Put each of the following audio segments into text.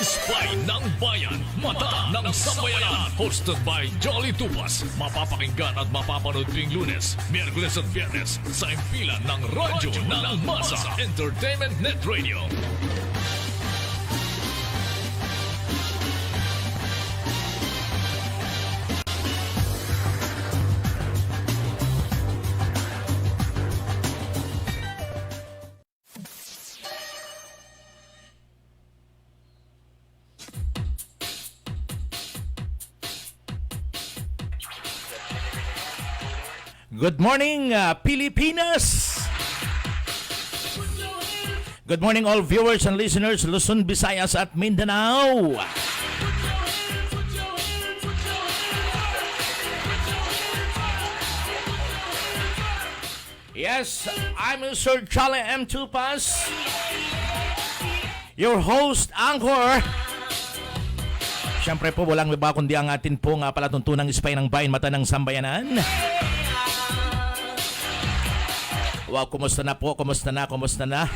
Spy ng Bayan, Mata ng Sambayanan. Hosted by Jolly Tupas. Mapapakinggan at mapapanood tuwing Lunes, Miyerkules at Biyernes sa impilan ng Radyo ng Masa Entertainment Net Radio. Good morning, Pilipinas! Good morning all viewers and listeners, Luzon, Visayas at Mindanao! Yes, I'm Sir Charlie M. Tupas, your host, Anchor. Siyempre po, walang iba kundi ang atin pong palatuntunang Spy ng Bayan, Mata ng Sambayanan. Wow, kumusta na po? Kumusta na?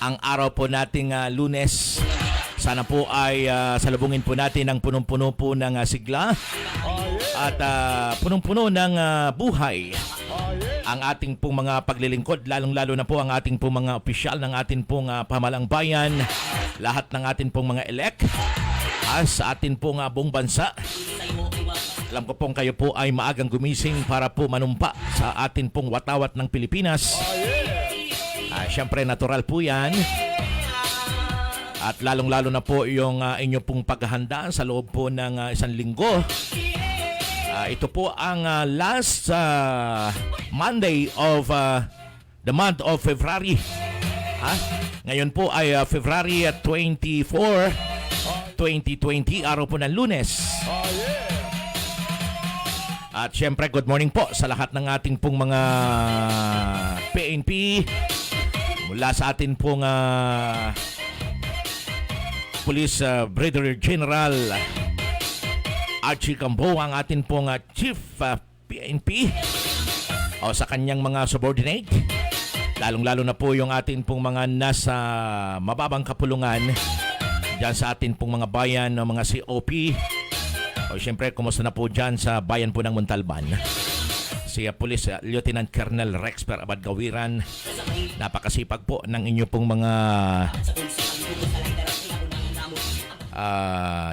Ang araw po nating Lunes. Sana po ay salubungin po natin ang punong-puno po ng sigla at punong-puno ng buhay. Ang ating pong mga paglilingkod, lalong-lalo na po ang ating pong mga opisyal ng ating pong pamahalang bayan, lahat ng ating pong mga elect sa ating pong buong bansa. Alam ko pong kayo po ay maagang gumising para po manumpa sa atin pong watawat ng Pilipinas. Siyempre, natural po yan. At lalong-lalo na po yung inyo pong paghahanda sa loob po ng isang linggo. Ito po ang last Monday of the month of February. Ngayon po ay February 24, 2020, araw po ng Lunes. At syempre, good morning po sa lahat ng ating pong mga PNP mula sa ating pong Police Brigadier General Archie Cambo, ang ating pong Chief PNP o sa kanyang mga subordinate, lalong-lalo na po yung ating pong mga nasa mababang kapulungan dyan sa ating pong mga bayan, mga COP. O siyempre, kumusta na po dyan sa bayan po ng Montalban? Si Police Lieutenant Colonel Rexper Abad Gawiran, napakasipag po ng inyo pong mga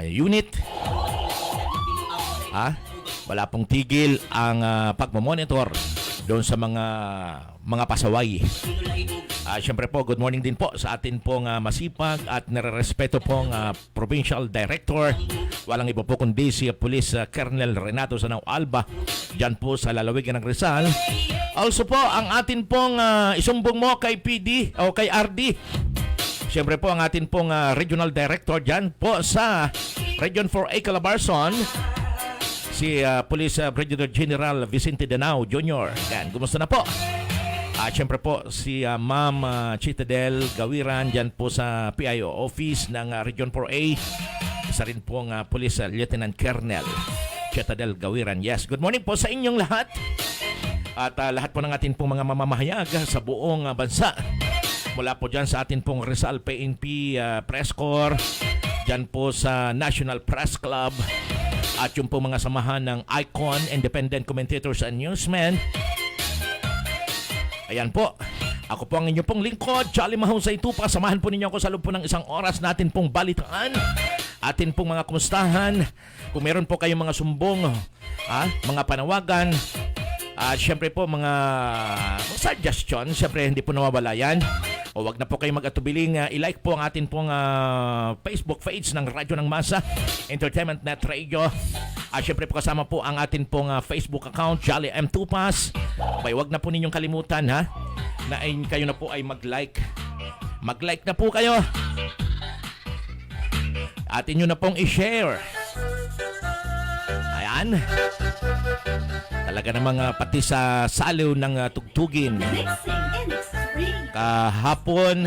unit. Wala pong tigil ang pagmamonitor doon sa mga pasaway. Siyempre po, good morning din po sa atin pong masipag at nare-respeto pong Provincial Director. Walang iba po kundi si Police Colonel Renato Sanao Alba, dyan po sa lalawigan ng Rizal. Also po, ang atin pong isumbong mo kay PD o kay RD. Siyempre po, ang atin pong Regional Director dyan po sa Region 4A Calabarzon, si Police Brigadier General Vicente Danao Jr. Yan, kumusta na po? Siyempre po, si Ma'am Chitadel Gawiran dyan po sa PIO Office ng Region 4A. Isa rin po ang Police Lieutenant Colonel Chitadel Gawiran. Yes, good morning po sa inyong lahat. At lahat po ng atin pong mga mamamahayag sa buong bansa. Mula po dyan sa atin pong Rizal PNP Press Corps, dyan po sa National Press Club, at yung po mga samahan ng ICON, Independent Commentators and Newsmen. Ayan po, ako po ang inyong pong lingkod, Charlie Mahusay Tupas. Samahan po ninyo ako sa loob po ng isang oras natin pong balitaan, atin pong mga kumustahan. Kung meron po kayong mga sumbong, mga panawagan, siyempre po mga suggestion, siyempre hindi po nawawala yan. O wag na po kayo mag-atubiling i-like po ang atin pong Facebook page ng Radyo ng Masa Entertainment Net Radio. Siyempre po kasama po ang atin pong Facebook account, Jolly M. Tupas. Okay, wag na po ninyong kalimutan na kayo na po ay mag-like. Mag-like na po kayo. Atin nyo na pong i-share. Ayan. Talaga namang pati sa saliw ng tugtugin. Kahapon,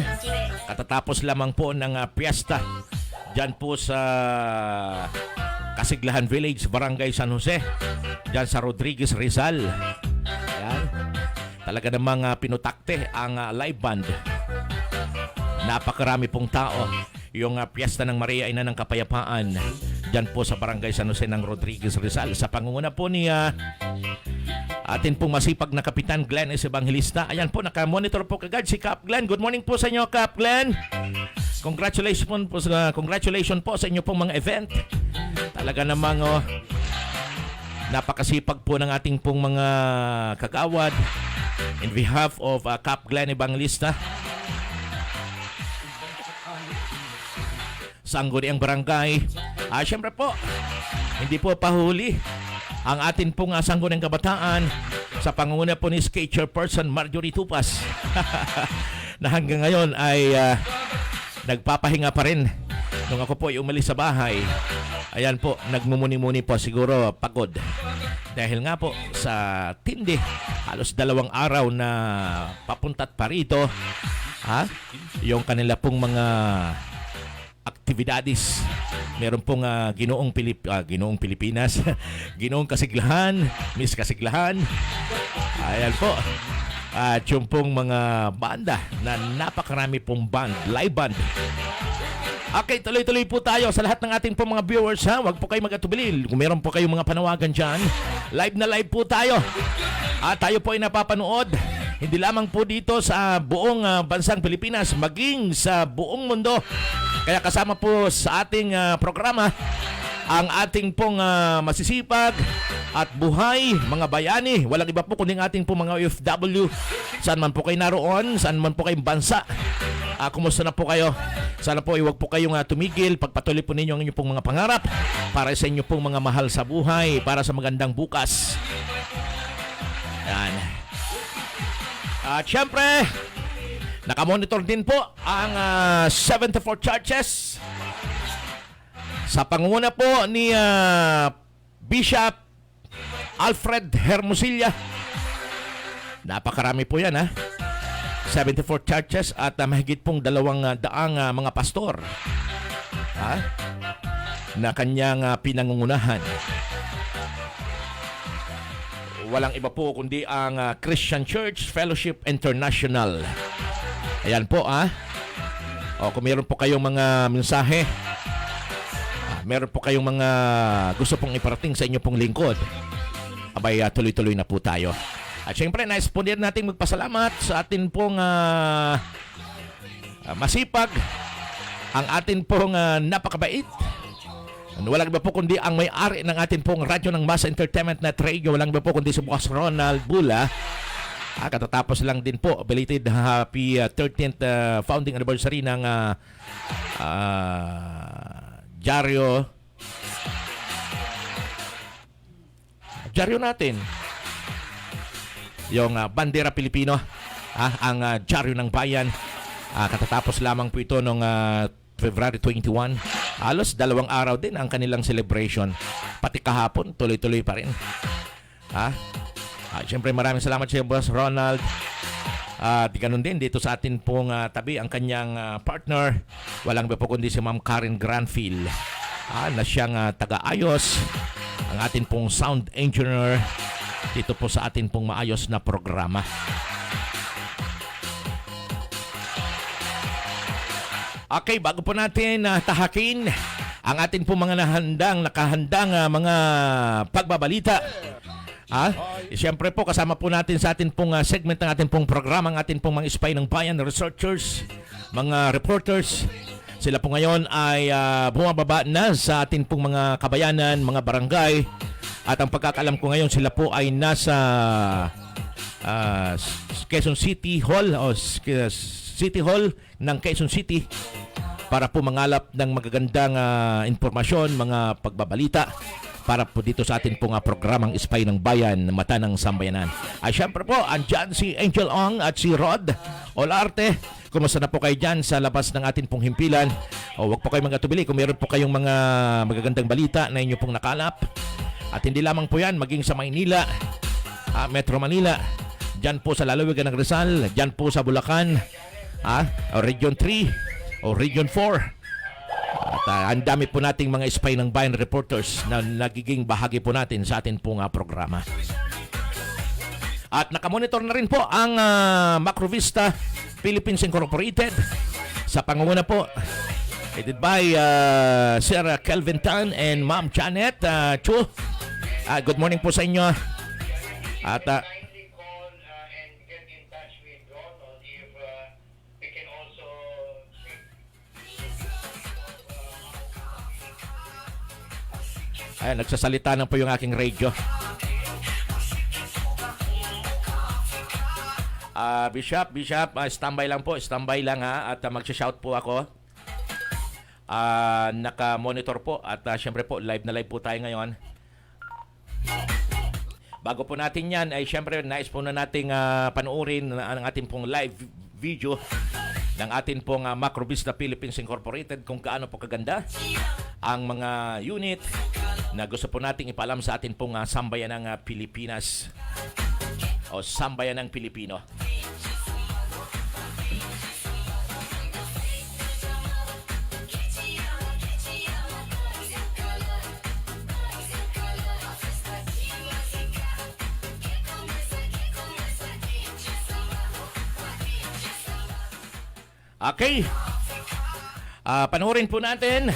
katatapos lamang po ng piyesta dyan po sa Kasiglahan Village, Barangay San Jose, dyan sa Rodriguez, Rizal. Yan. Talaga namang pinutakte ang live band. Napakarami pong tao. yung Piyesta ng Maria Ina ng Kapayapaan dyan po sa Barangay San Jose ng Rodriguez Rizal sa pangunguna po ni atin pong masipag na Kapitan Glenn S. Evangelista. Ayan po, nakamonitor po kagad si Cap Glenn. Good morning po sa inyo, Cap Glenn. Congratulations po sa inyo pong mga event. Talaga namang napakasipag po ng ating pong mga kagawad. In behalf of Cap Glenn Evangelista, Sangguniang Barangay. Siyempre po, hindi po pahuli ang atin pong Sangguniang Kabataan sa pangunguna po ni Skate Chairperson Marjorie Tupas na hanggang ngayon ay nagpapahinga pa rin. Nung ako po ay umalis sa bahay, ayan po, nagmumuni-muni po, siguro pagod. Dahil nga po sa tindi, halos 2 araw na papunta't parito, yung kanila pong mga aktividades. Meron pong Ginoong Pilipinas, Ginoong Kasiglahan, Miss Kasiglahan. Ayan po. At yung pong mga banda na napakarami pong band, live band. Okay, tuloy-tuloy po tayo sa lahat ng ating pong mga viewers. Huwag po kayo mag-atubili. Kung meron po kayong mga panawagan dyan, live na live po tayo. At tayo po ay napapanood hindi lamang po dito sa buong bansang Pilipinas, maging sa buong mundo. Kaya kasama po sa ating programa ang ating pong masisipag at buhay mga bayani. Walang iba po kundi ang ating pong mga OFW. Saan man po kayo naroon, saan man po kayong bansa. Kumusta na po kayo? Sana po huwag po kayong tumigil. Pagpatuloy po ninyo ang inyong pong mga pangarap para sa inyong pong mga mahal sa buhay, para sa magandang bukas. Yan. At syempre, nakamonitor din po ang 74 churches sa pangunguna po ni Bishop Alfred Hermosilla. Napakarami po yan 74 churches at mahigit pong 200 mga pastor na kanyang pinangungunahan. Walang iba po kundi ang Christian Church Fellowship International. Ayan po kung meron po kayong mga mensahe, meron po kayong mga gusto pong iparating sa inyo pong lingkod, abay tuloy-tuloy na po tayo. At syempre, nais po din natin magpasalamat sa atin pong masipag, ang atin pong napakabait. Walang iba po kundi ang may-ari ng atin pong radyo ng Masa Entertainment Net Radio. Walang iba po kundi si Boss Ronald Bula. Katatapos lang din po, belated happy 13th founding anniversary ng dyaryo natin. Yung Bandera Pilipino, ang dyaryo ng bayan. Katatapos lamang po ito noong February 21. Halos 2 araw din ang kanilang celebration. Pati kahapon, tuloy-tuloy pa rin. Siyempre maraming salamat sa Boss Ronald. Ganun din dito sa atin pong tabi ang kanyang partner. Walang iba po kundi si Ma'am Karen Granfield, na siyang taga-ayos, ang atin pong sound engineer dito po sa atin pong maayos na programa. Okay, bago po natin tahakin ang atin pong mga nakahandang mga pagbabalita. Siyempre po, kasama po natin sa atin pong segment ng atin pong programa, ang atin pong mga spy ng bayan, researchers, mga reporters. Sila po ngayon ay bumababa na sa atin pong mga kabayanan, mga barangay. At ang pagkakalam ko ngayon, sila po ay nasa Quezon City Hall o City Hall ng Quezon City para po mangalap ng magagandang informasyon, mga pagbabalita para po dito sa atin pong programang Spy ng Bayan, Mata ng Sambayanan. Siyempre po, andyan si Angel Ong at si Rod Olarte. Kumusta na po kayo dyan sa labas ng atin pong himpilan? Huwag po kayo mag-atubili kung meron po kayong mga magagandang balita na inyo pong nakalap. At hindi lamang po yan, maging sa Maynila, Metro Manila, dyan po sa lalawigan ng Rizal, dyan po sa Bulacan, o Region 3 o Region 4. At ang dami po nating mga spy ng bayan reporters na nagiging bahagi po natin sa atin pong programa. At nakamonitor na rin po ang Macrovista Philippines Incorporated sa pangunguna po Headed by Sir Kelvin Tan and Ma'am Janet Chu. Good morning po sa inyo. At Kindly call and get in touch with Ronald if we can also ayan, nagsasalita na po yung aking radio. Bishop, standby lang po, ha, at magsha-shout po ako. Naka-monitor po at syempre po live na live po tayo ngayon. Bago po natin yan ay syempre nais po na nating panuorin ang ating pong live video ng ating pong Macrovista Philippines Incorporated kung kaano po kaganda ang mga unit na gusto po nating ipalam sa ating pong sambayan ng Pilipinas o sambayan ng Pilipino. Okay. Panoorin po natin.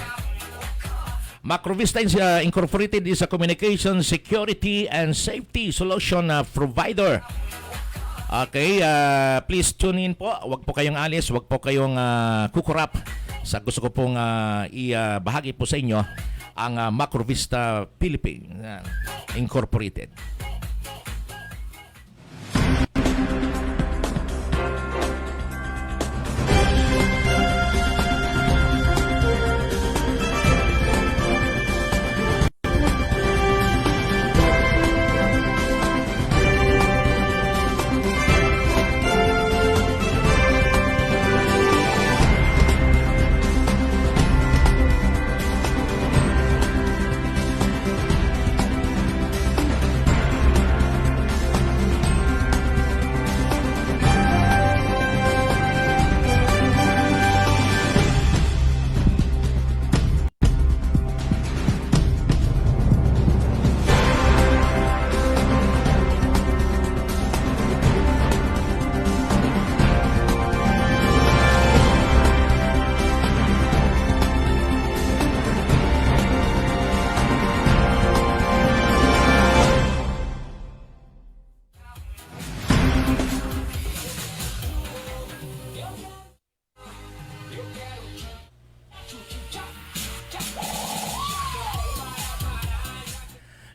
Macrovista Incorporated is a communication security and safety solution provider. Okay, please tune in po. Huwag po kayong alis, huwag po kayong kukurap. Sa gusto ko pong ibahagi po sa inyo ang Macrovista Philippines Incorporated.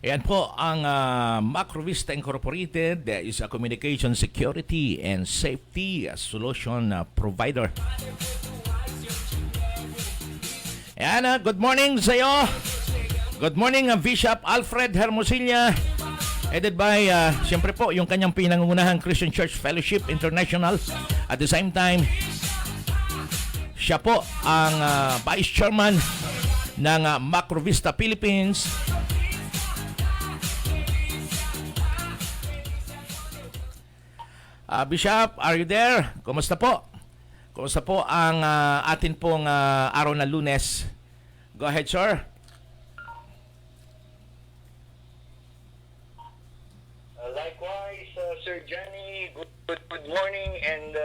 Ayan po ang Macrovista Incorporated is a communication security and safety solution provider. Ayan, good morning sa iyo. Good morning, Bishop Alfred Hermosilla. Headed by, siyempre po, yung kanyang pinangungunahang Christian Church Fellowship International. At the same time, siya po ang Vice Chairman ng Macrovista Philippines. Bishop, are you there? Kumusta po? Kumusta po ang atin pong araw na Lunes? Go ahead, sir. likewise, Sir Johnny, good morning, and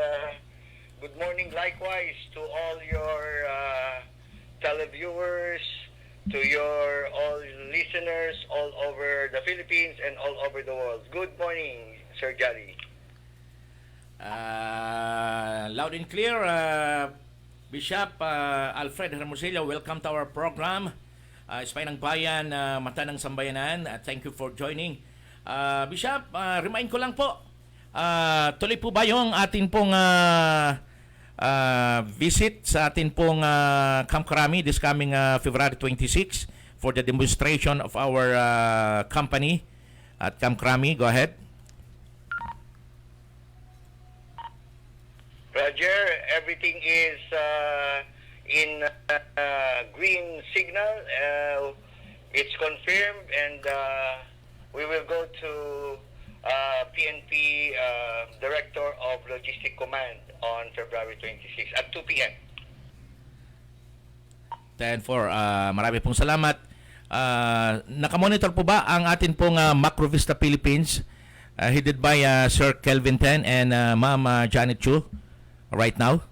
good morning likewise to all your televiewers, to your all listeners all over the Philippines and all over the world. Good morning, Sir Johnny. Loud and clear, Bishop Alfred Hermosilla, welcome to our program. Spay ng Bayan, Mata ng Sambayanan. Thank you for joining. Bishop, remind ko lang po, tuloy po ba yung atin pong visit sa atin pong Camp Krami this coming February 26 for the demonstration of our company at Camp Krami? Go ahead. Roger, everything is in green signal. It's confirmed, and we will go to PNP Director of Logistic Command on February 26 at 2 p.m. 10-4. Marami pong salamat. Nakamonitor po ba ang atin pong Macrovista Philippines headed by Sir Kelvin Ten and Ma'am Janet Chu right now?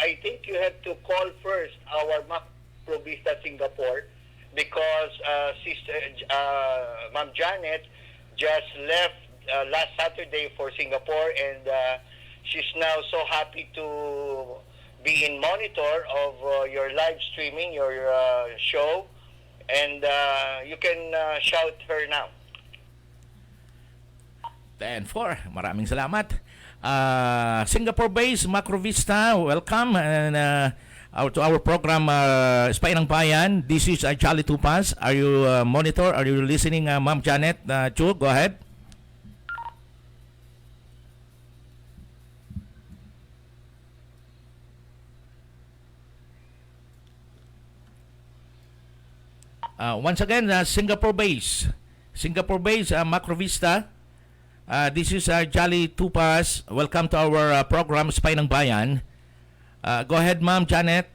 I think you have to call first our Macro Vista Singapore because Sister Ma'am Janet just left last Saturday for Singapore, and she's now so happy to be in monitor of your live streaming, your show, and you can shout her now. 10-4. Maraming salamat. Singapore-based Macro Vista, welcome and to our program Spy ng Bayan. This is Jolly Tupas. Are you are you listening, Ma'am Janet? Chu, go ahead. Once again, Singapore-based Macro Vista. This is Jolly Tupas. Welcome to our program, Spy ng Bayan. Go ahead, Ma'am Janet.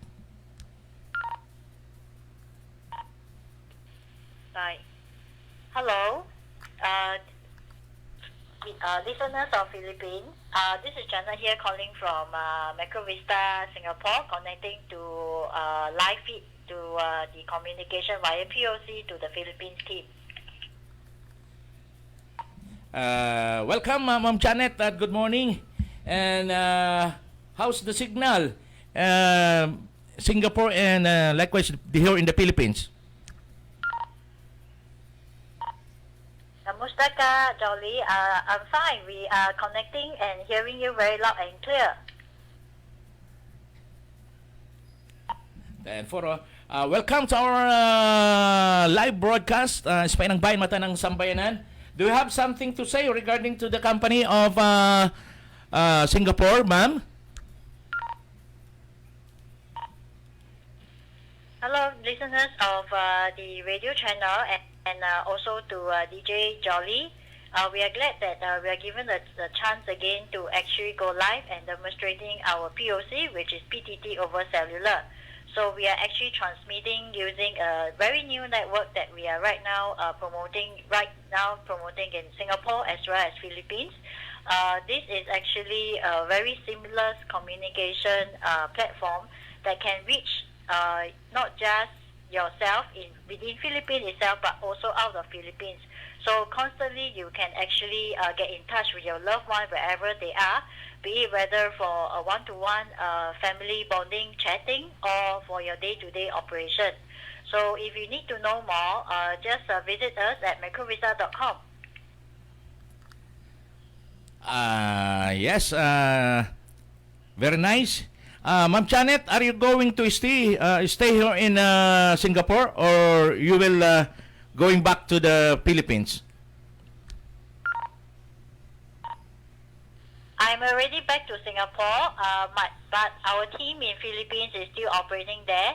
Hi. Hello, listeners of Philippines. This is Jana here calling from Macro Vista, Singapore, connecting to live feed to the communication via POC to the Philippines team. Welcome, Ma'am Janet. Good morning. And how's the signal? Singapore and likewise here in the Philippines. Kamusta ka, Jolly? I'm fine. We are connecting and hearing you very loud and clear. And for welcome to our live broadcast, Spy ng Bayan, Mata ng Sambayanan. Do you have something to say regarding to the company of Singapore, ma'am? Hello, listeners of the radio channel and also to DJ Jolly. We are glad that we are given the chance again to actually go live and demonstrating our POC, which is PTT over cellular. So we are actually transmitting using a very new network that we are right now promoting in Singapore as well as Philippines. This is actually a very seamless communication platform that can reach not just yourself within Philippines itself, but also out of Philippines. So constantly you can actually get in touch with your loved one wherever they are, be it whether for a one-to-one family bonding chatting or for your day-to-day operation. So if you need to know more, just visit us at macrovista.com. Yes, very nice. Ma'am Janet, are you going to stay here in Singapore, or you will going back to the Philippines? I'm already back to Singapore, but our team in Philippines is still operating there,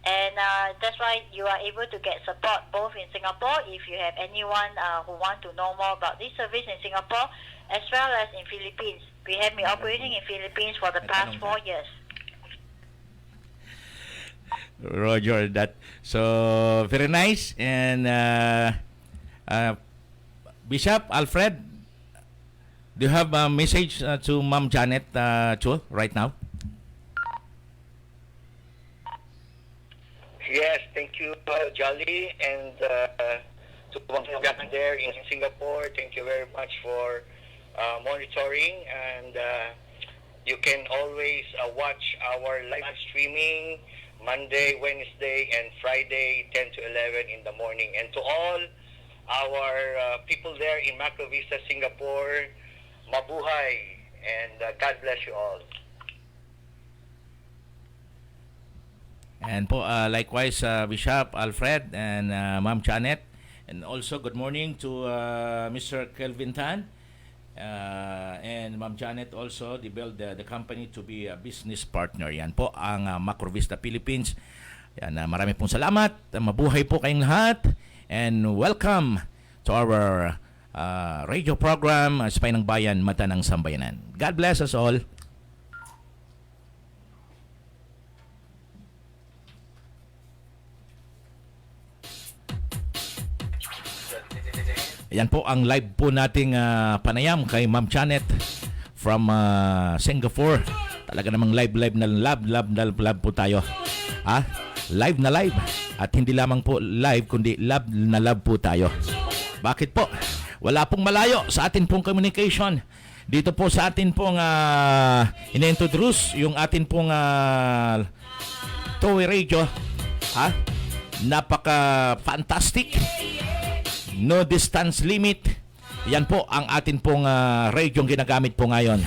and that's why you are able to get support both in Singapore if you have anyone who want to know more about this service in Singapore, as well as in Philippines. We have been operating in Philippines for the past 4 years. Roger that. So very nice. And Bishop Alfred, do you have a message to Ma'am Janet Chua right now? Yes, thank you, Jolly, and to Janet there in Singapore. Thank you very much for monitoring, and you can always watch our live streaming Monday, Wednesday, and Friday, 10 to 11 in the morning. And to all our people there in Macro Vista, Singapore, mabuhay, and God bless you all. And po, likewise, Bishop Alfred and Ma'am Janet. And also, good morning to Mr. Kelvin Tan. And Ma'am Janet also, they build the company to be a business partner. Yan po ang Macro Vista Philippines. Yan, marami pong salamat. Mabuhay po kayong lahat. And welcome to our radio program, Spy ng Bayan, Mata ng Sambayanan. God bless us all. Ayan po ang live po nating panayam kay Ma'am Janet from Singapore. Talaga namang live na love po tayo. Ha? Live na live. At hindi lamang po live, kundi love na love po tayo. Bakit po? Wala pong malayo sa atin pong communication. Dito po sa atin pong ina-introduce yung atin pong two-way radio. Ha? Napaka-fantastic. No distance limit. Yan po ang atin pong radio ginagamit po ngayon.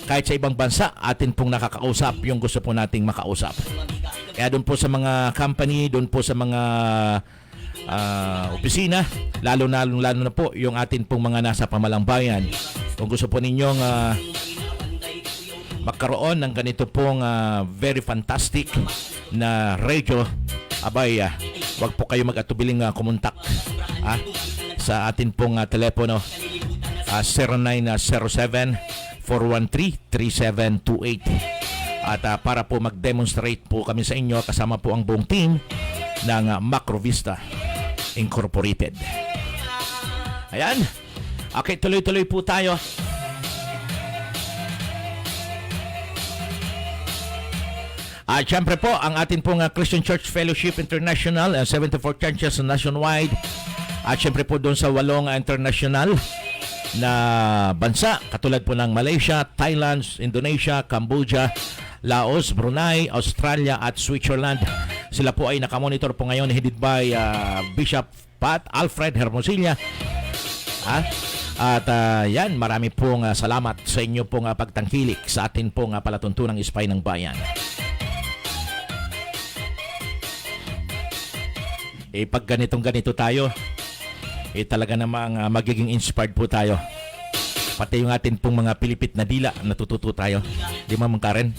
Kahit sa ibang bansa, atin pong nakakausap yung gusto po nating makausap. Kaya doon po sa mga company, doon po sa mga opisina, lalo na po yung atin pong mga nasa pamalambayan. Kung gusto po ninyong magkaroon ng ganito pong very fantastic na radio, abay, wag po kayo mag-atubiling kumontak sa atin pong telepono 0907-413-3728 at para po mag-demonstrate po kami sa inyo kasama po ang buong team ng Macrovista Incorporated. Ayan. Okay, tuloy-tuloy po tayo. At syempre po, ang atin pong Christian Church Fellowship International, 74 churches nationwide. At syempre po doon sa 8 international na bansa, katulad po ng Malaysia, Thailand, Indonesia, Cambodia, Laos, Brunei, Australia at Switzerland. Sila po ay nakamonitor po ngayon headed by Bishop Pat Alfred Hermosilla. At yan, marami pong salamat sa inyo pong pagtangkilik sa atin pong palatuntunang Ispay ng Bayan. Pag ganito tayo, talaga namang magiging inspired po tayo. Pati yung atin pong mga pilipit na dila, natututo tayo. Di ba, Mang Karen?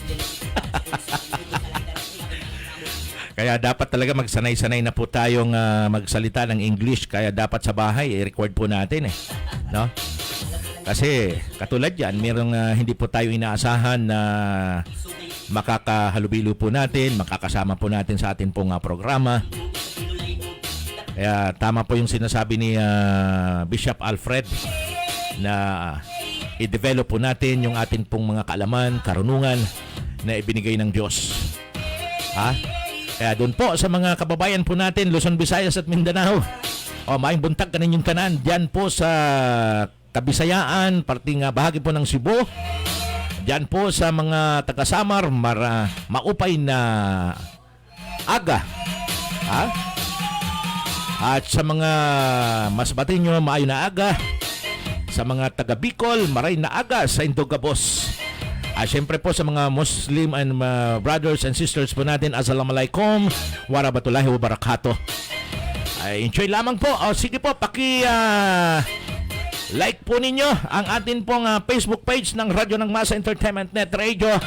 Kaya dapat talaga magsanay-sanay na po tayong magsalita ng English. Kaya dapat sa bahay, i-record po natin no? Kasi katulad yan, mayroong hindi po tayo inaasahan na makakahalubilo po natin, makakasama po natin sa atin pong programa. Kaya tama po yung sinasabi ni Bishop Alfred na i-develop po natin yung atin pong mga kaalaman, karunungan na ibinigay ng Diyos. Kaya doon po sa mga kababayan po natin, Luzon, Visayas at Mindanao, maayong buntag kanin yung tanan, dyan po sa Kabisayaan, parting bahagi po ng Cebu, dyan po sa mga taga-Samar, maupay na aga. At sa mga Masbate nyo, maayo na aga. Sa mga taga Bicol, maray na aga sa Indogabos. Siyempre po sa mga Muslim and brothers and sisters po natin, Assalamualaikum warahmatullahi wabarakatuh. Enjoy lamang po. Sige po, like po ninyo ang atin pong Facebook page ng Radyo ng Masa Entertainment Net Radio.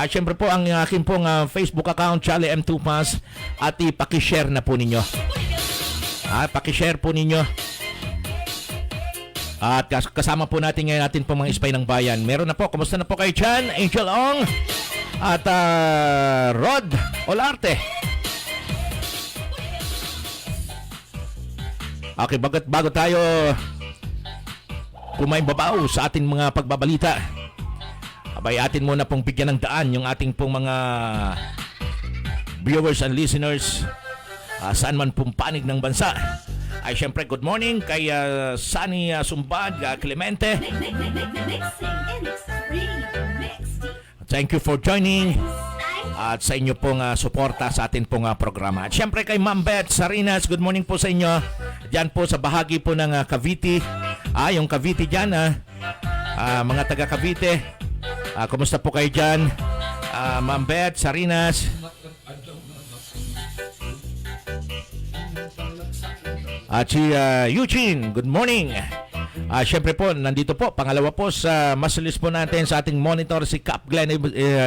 Siyempre po ang akin pong Facebook account, Charlie M. Tupas. At ipakishare na po ninyo. Pakishare po ninyo. At kasama po natin ngayon natin po mga Ispay ng Bayan. Meron na po. Kumusta na po kayo dyan? Angel Ong at Rod Olarte. Okay, bago tayo babaw sa ating mga pagbabalita, abay atin muna pong bigyan ng daan yung ating pong mga viewers and listeners saan man pong panig ng bansa. Siyempre, good morning kay Sunny Sumbad Clemente. Thank you for joining at sa inyo pong suporta sa atin pong programa. At siyempre kay Ma'am Beth Sarinas, good morning po sa inyo. Diyan po sa bahagi po ng Cavite. Yung Cavite dyan, mga taga Cavite. Kumusta po kayo dyan? Ma'am Beth Sarinas. At si Eugene, good morning. Siyempre po, nandito po, pangalawa po sa masilis po natin sa ating monitor, si Cap Glenn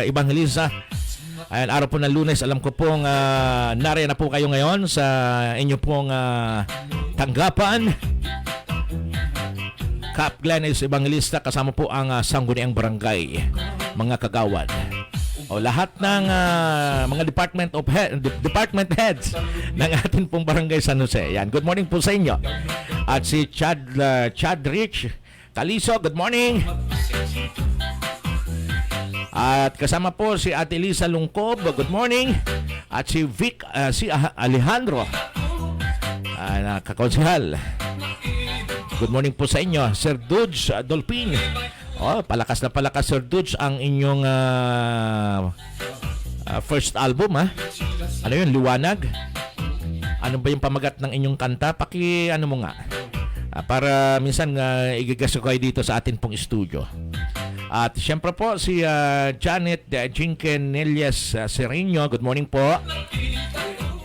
Evangelista. Ayan, araw po ng Lunes, alam ko pong nariyan na po kayo ngayon sa inyo pong tanggapan. Cap Glenn Evangelista, kasama po ang Sangguniang Barangay, mga kagawad. Lahat ng mga department heads ng atin pong barangay San Jose. Yan. Good morning po sa inyo. At si Chad Rich Caliso, good morning. At kasama po si Ate Lisa Lungkob, good morning. At si Vic, si Alejandro, na kakonsehal. Good morning po sa inyo. Sir Dudes Dolphin. Palakas na palakas, Sir Dudes, ang inyong first album, ha? Ano yun, Liwanag? Ano ba yung pamagat ng inyong kanta? Ano mo nga? Para minsan igagas ko kayo dito sa atin pong studio. At siyempre po si Janet Jinken Nelias Sereno, good morning po.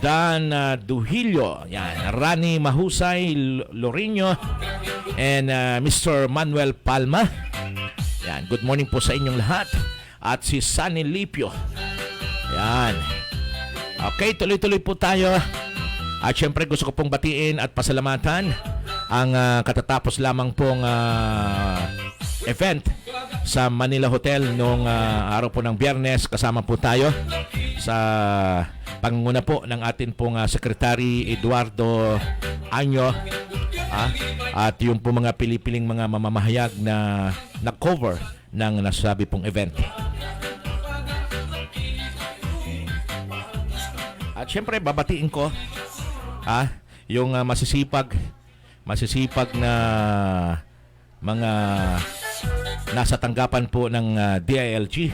Dan Duhilio, yan, Rani Mahusay Lorino, and Mr. Manuel Palma. Yan, good morning po sa inyong lahat. At si Sunny Lipio. Yan. Okay, tuloy-tuloy po tayo. At syempre gusto ko pong batiin at pasalamatan ang katatapos lamang pong event sa Manila Hotel noong araw po ng Biyernes. Kasama po tayo sa pangunguna po ng atin pong Secretary Eduardo Anyo, at yung po mga pilipiling mga mamamahayag na nag-cover ng nasabi pong event. At syempre babatiin ko yung masisipag na mga nasa tanggapan po ng DILG.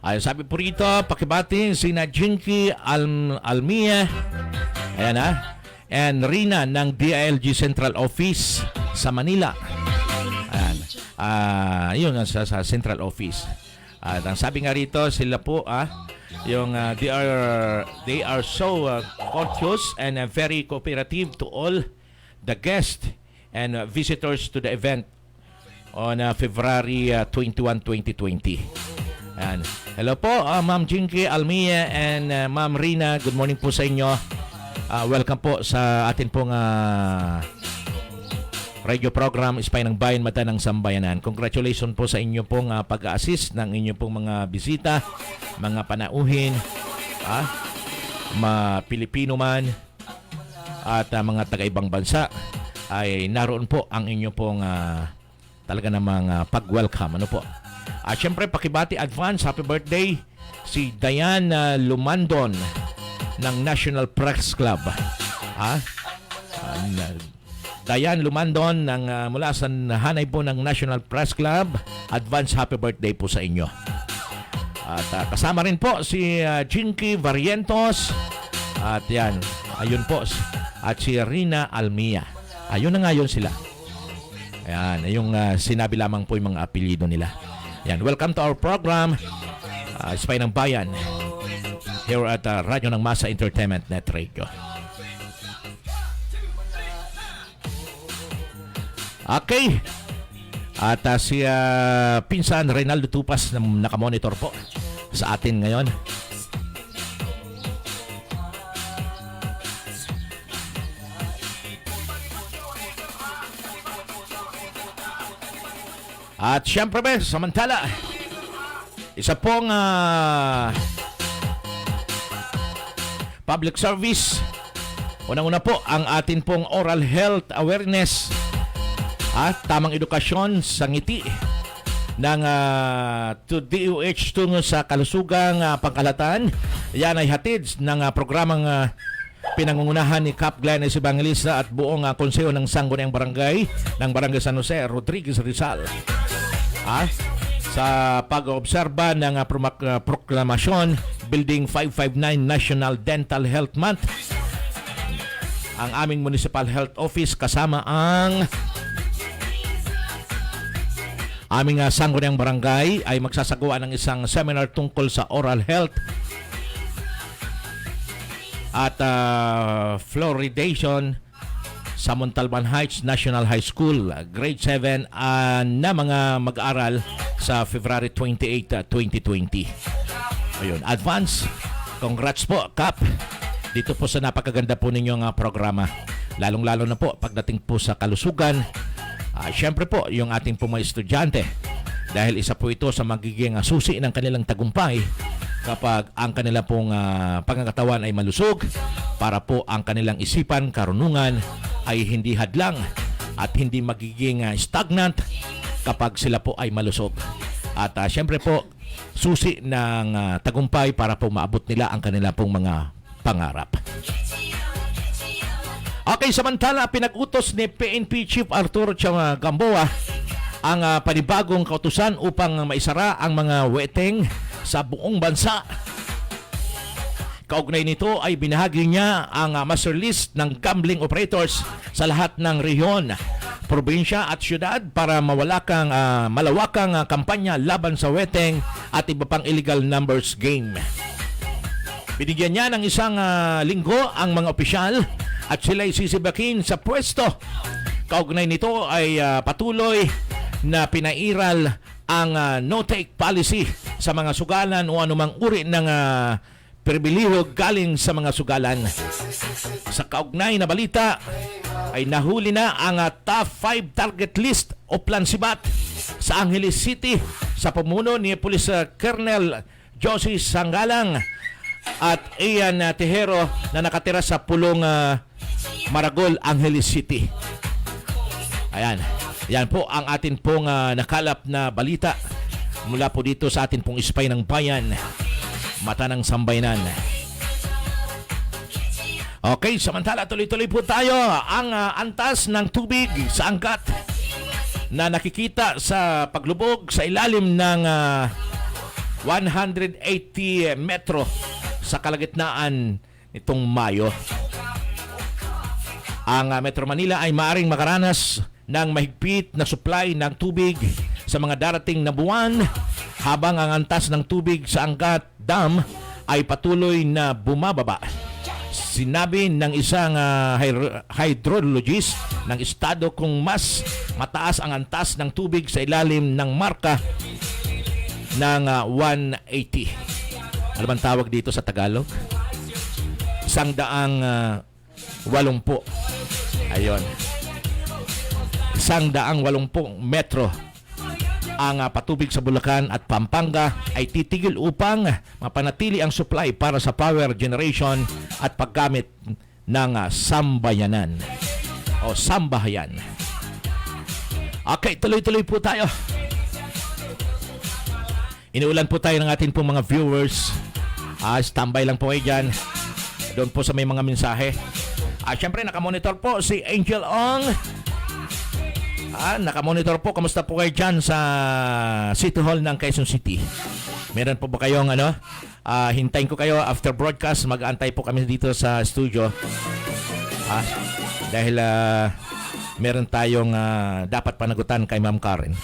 Ay, sabi po rito, pakibati sina Jinky Almia, ayan and Rina ng DILG Central Office sa Manila. Ayan. Yun sa Central Office. At ang sabi nga rito, sila po yung they are so courteous and very cooperative to all the guests and visitors to the event on February 21, 2020. Ayan. Hello po, Ma'am Jinky Almia and Ma'am Rina. Good morning po sa inyo. Welcome po sa atin pong radio program Ispay ng Bayan, Mata ng Sambayanan. Congratulations po sa inyo pong pag-assist ng inyo pong mga bisita, mga panauhin, Pilipino man at mga taga-ibang bansa. Ay naroon po ang inyo pong talaga namang pag-welcome. Ano po? Siyempre, pakibati advance, happy birthday si Diane Lumandon ng National Press Club. Diane Lumandon mula sa hanay po ng National Press Club. Advance happy birthday po sa inyo. At kasama rin po si Jinky Varientos. At yan, ayun po. At si Rina Almia. Ayun na nga yun sila. Ayan, yung sinabi lamang po yung mga apelyido nila. Yan, welcome to our program, Ispay ng Bayan, here at Radyo ng Masa Entertainment Net Radio. Okay. At si Pinsan Reynaldo Tupas na nakamonitor po sa atin ngayon. At syempre samantala, isa pong public service. Unang-una po ang atin pong oral health awareness at tamang edukasyon sa ngiti ng to DOH tungo sa kalusugang pangkalahatan. Yan ay hatid ng programang pinangungunahan ni Cap Glennis Evangelista at buong konseho ng Sangguniang Barangay ng Barangay San Jose, Rodriguez Rizal. Sa pag-obserba ng proklamasyon Building 559 National Dental Health Month, ang aming Municipal Health Office kasama ang aming Sangguniang Barangay ay magsasagawa ng isang seminar tungkol sa oral health at fluoridation sa Montalban Heights National High School, grade 7 na mga mag-aaral sa February 28, 2020. Ayun, advance, congrats po, Cap, dito po sa napakaganda po ninyong programa. Lalong-lalo na po pagdating po sa kalusugan. Siyempre po, yung ating po mga estudyante, dahil isa po ito sa magiging susi ng kanilang tagumpay kapag ang kanila pong pangangatawan ay malusog para po ang kanilang isipan, karunungan ay hindi hadlang at hindi magiging stagnant kapag sila po ay malusog. At syempre po, susi ng tagumpay para po maabot nila ang kanila pong mga pangarap. Okay, samantala, pinag-utos ni PNP Chief Arturo Gamboa ang panibagong kautusan upang maisara ang mga weteng sa buong bansa. Kaugnay nito ay binahagi niya ang master list ng gambling operators sa lahat ng rehiyon, probinsya at syudad para malawakang kampanya laban sa weteng at iba pang illegal numbers game. Binigyan niya ng isang linggo ang mga opisyal at sila'y sisibakin sa pwesto. Kaugnay nito ay patuloy na pinairal ang no-take policy sa mga sugalan o anumang uri ng pribiliho galing sa mga sugalan. Sa kaugnay na balita ay nahuli na ang top 5 target list o plansibat sa Angeles City sa pamuno ni Police Colonel Josie Sangalang at Ian Tejero na nakatira sa Pulong Maragol, Angeles City. Ayan. Yan po ang atin pong nakalap na balita mula po dito sa atin pong Ispay ng Bayan, Mata ng Sambayanan. Okay, samantala tuloy-tuloy po tayo. Ang antas ng tubig sa angkat na nakikita sa paglubog sa ilalim ng 180 metro sa kalagitnaan nitong Mayo. Ang Metro Manila ay maaring makaranas ng mahigpit na supply ng tubig sa mga darating na buwan habang ang antas ng tubig sa Angat Dam ay patuloy na bumababa. Sinabi ng isang hydrologist ng estado kung mas mataas ang antas ng tubig sa ilalim ng marka ng 180. Ano bang tawag dito sa Tagalog? 180. Ayun. 180 metro ang patubig sa Bulacan at Pampanga ay titigil upang mapanatili ang supply para sa power generation at paggamit ng sambayanan o sambahayan. Okay, tuloy-tuloy po tayo. Inuulan po tayo ng atin pong mga viewers. Standby lang po kayo dyan. Doon po sa may mga mensahe. Siyempre, nakamonitor po si Angel Ong. Nakamonitor po. Kamusta po kayo dyan sa City Hall ng Quezon City? Meron po ba kayong hintayin ko kayo after broadcast. Mag-aantay po kami dito sa studio. Dahil meron tayong dapat panagutan kay Ma'am Karen.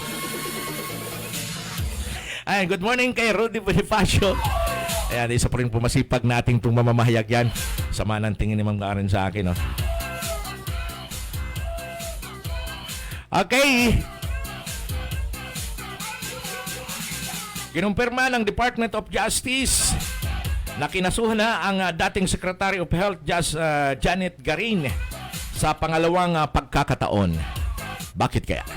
Good morning kay Rudy Bonifacio. Ayan, isa po rin pumasipag nating itong mamamahayag yan. Sama ng tingin ni Ma'am Karen sa akin. Okay. Kinumpirma ng Department of Justice na kinasuhan na ang dating Secretary of Health Janet Garin sa pangalawang pagkakataon. Bakit kaya?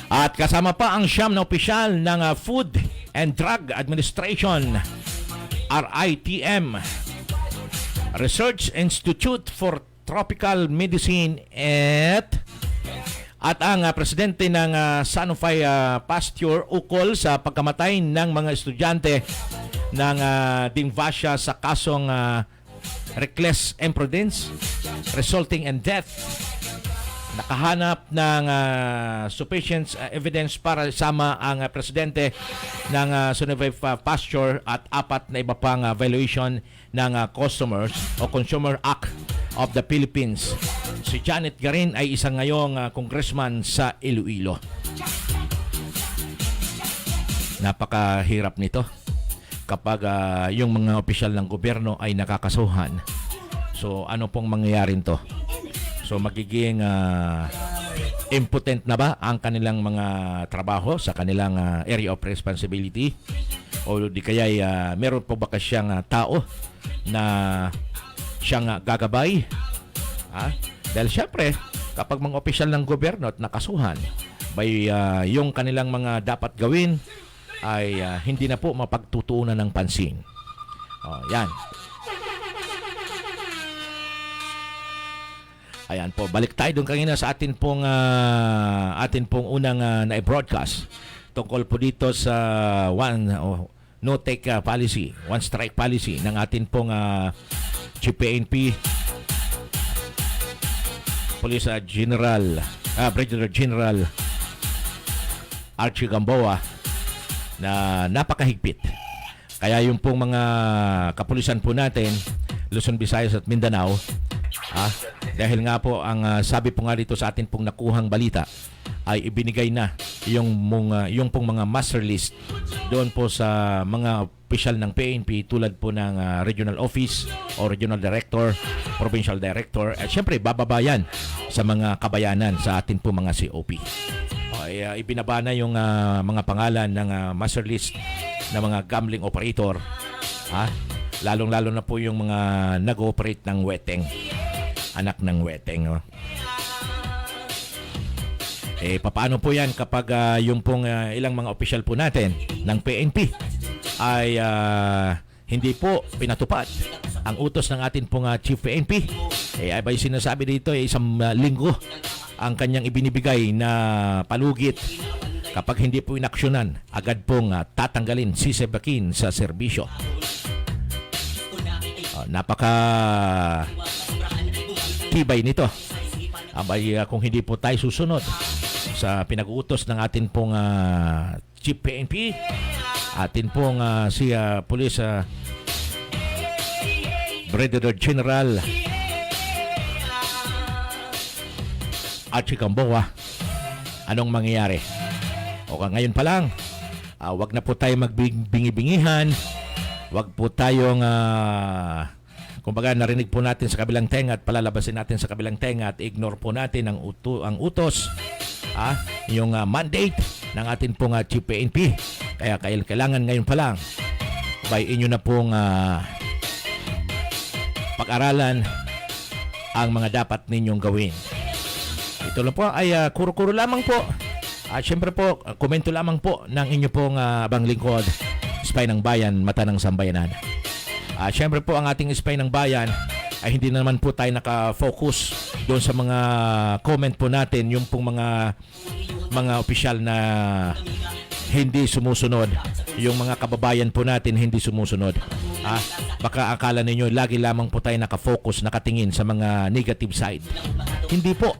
At kasama pa ang siyam na opisyal ng Food and Drug Administration, RITM, Research Institute for Tropical Medicine at ang presidente ng Sanofi Pasteur ukol sa pagkamatay ng mga estudyante ng Dinvasia sa kasong reckless imprudence resulting in death. Nakahanap ng sufficient evidence para isama ang presidente ng Sanofi Pasteur at apat na iba pang violation ng Consumer Act of the Philippines. Si Janet Garin ay isang ngayong congressman sa Iloilo. Napakahirap nito kapag yung mga opisyal ng gobyerno ay nakakasuhan. So ano pong mangyayari nito? So magiging impotent na ba ang kanilang mga trabaho sa kanilang area of responsibility? O di kaya meron po ba siyang tao na siyang gagabay? Dahil syempre, kapag mga opisyal ng gobyerno at nakasuhan, yung kanilang mga dapat gawin ay hindi na po mapagtutuunan ng pansin. Yan. Ayan po, balik tayo doon kanina sa atin pong unang na-broadcast tungkol po dito sa no take policy, one strike policy ng atin pong Chief PNP Police Brigadier General Archie Gamboa na napakahigpit. Kaya yung pong mga kapulisan po natin, Luzon, Visayas at Mindanao, dahil nga po ang sabi po nga dito sa atin pong nakuhang balita ay ibinigay na yung pong mga master list doon po sa mga opisyal ng PNP tulad po ng regional office o regional director, provincial director, at syempre bababa yan sa mga kabayanan sa atin po mga COP. Ibinaba na yung mga pangalan ng master list ng mga gambling operator, lalong-lalo na po yung mga nag-ooperate ng weteng, anak ng weteng. Paano po yan kapag yung pong ilang mga opisyal po natin ng PNP ay hindi po pinatupad ang utos ng atin pong Chief PNP? Ay sinasabi dito isang linggo ang kanyang ibinibigay na palugit. Kapag hindi po inaksyonan, agad pong tatanggalin, sisebakin sa serbisyo. Napaka tibay nito. Kung hindi po tayo susunod sa pinag-uutos ng atin pong Chief PNP, atin pong si Police Brigadier General Archie Gamboa, anong mangyayari? Ngayon pa lang, wag na po tayo magbingi-bingihan. Wag po tayong kumbaga narinig po natin sa kabilang tenga at palalabasin natin sa kabilang tenga at ignore po natin ang utos, yung mandate ng atin pong Chief PNP. Kaya kailangan ngayon pa lang inyo na pong pag-aralan ang mga dapat ninyong gawin. Ito lang po ay kuro-kuro lamang po. Siyempre po, komento lamang po ng inyo pong abang lingkod, Spy ng Bayan, Mata ng Sambayanan. Siyempre po, ang ating Spy ng Bayan ay hindi naman po tayo naka-focus doon sa mga comment po natin, yung pong mga opisyal na hindi sumusunod, yung mga kababayan po natin hindi sumusunod. Baka akala ninyo lagi lamang po tayo naka-focus, nakatingin sa mga negative side. Hindi po.